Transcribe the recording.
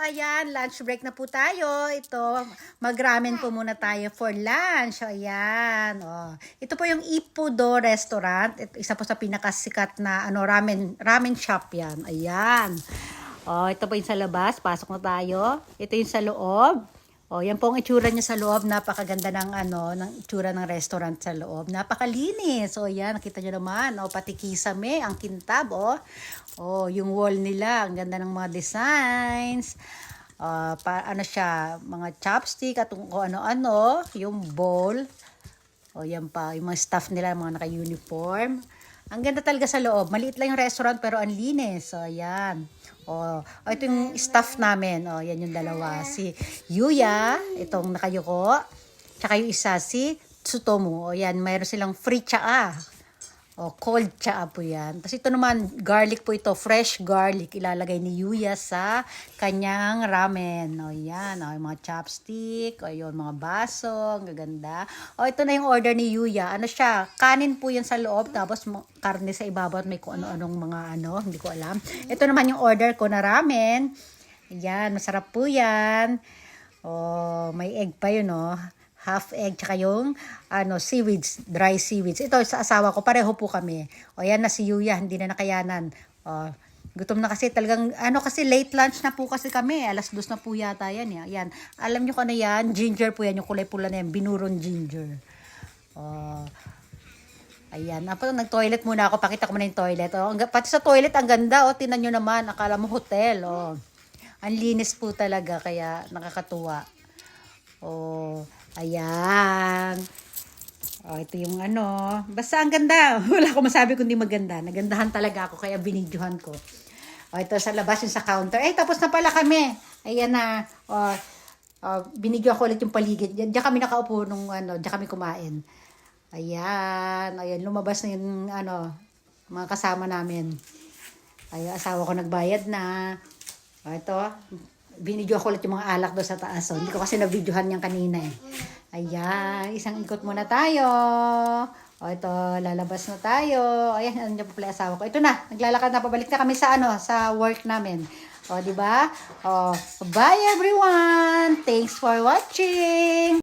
ayan, lunch break na po tayo. Ito, mag-ramen po muna tayo for lunch. O, ayan. O. Ito po yung Ippudo restaurant. Ito, isa po sa pinakasikat na ramen shop yan. Ayan. O, ito po yung sa labas. Pasok na tayo. Ito yung sa loob. O, yan po ang itsura niya sa loob. Napakaganda ng ng itsura ng restaurant sa loob. Napakalinis. O, yan, nakita niyo naman. O, pati kisame, ang kintab, o, yung wall nila, ang ganda ng mga designs. Ano siya, mga chopstick at kung ano-ano, yung bowl. O, yan pa, yung mga staff nila, mga naka-uniform. Ang ganda talaga sa loob. Maliit lang yung restaurant pero ang linis. O, yan. Ito yung staff namin. O, yan yung dalawa. Si Yuya, itong nakayuko. Tsaka yung isa, si Tsutomu. O, yan, mayroon silang free tsaa. Cold tsaa po yan. Tapos ito naman, garlic po ito. Fresh garlic. Ilalagay ni Yuya sa kanyang ramen. O, yan. O, yung mga chopstick. O, yung mga baso. Ang gaganda. O, ito na yung order ni Yuya. Ano siya? Kanin po yan sa loob. Tapos karne sa ibabaw at may kung ano-anong mga hindi ko alam. Ito naman yung order ko na ramen. Yan. Masarap po yan. O, may egg pa yun, half egg, tsaka yung seaweeds, dry seaweeds. Ito sa asawa ko, pareho po kami. O yan na si Yuya, hindi na nakayanan. Gutom na kasi talagang, kasi late lunch na po kasi kami. 2:00 na po yata yan. Yan. Alam nyo kung ano yan? Ginger po yan, yung kulay pula na yan. Binurong ginger. Ayan. Nag-toilet muna ako. Pakita ko muna yung toilet. Pati sa toilet, ang ganda. Tinan nyo naman. Akala mo hotel. Ang linis po talaga. Kaya nakakatuwa. Ayan. Ito yung Basta ang ganda. Wala ko masabi kundi maganda. Nagandahan talaga ako kaya binidyohan ko. Ito sa labas yung sa counter. Tapos na pala kami. Ayan na. Binidyohan ko ulit yung paligid. Diyan kami nakaupo nung diyan kami kumain. Ayan. Ayan. Lumabas na yung mga kasama namin. Ayan. Asawa ko nagbayad na. Ito. Binidyo ko ulit yung mga alak doon sa taas. Hindi ko kasi na-videohan yan kanina eh. Ayan, isang ikot muna tayo. Ito, lalabas na tayo. Ayan, nandiyan po pala asawa ko. Ito na, naglalakad na, pabalik na kami sa sa work namin. Di ba? Bye everyone! Thanks for watching!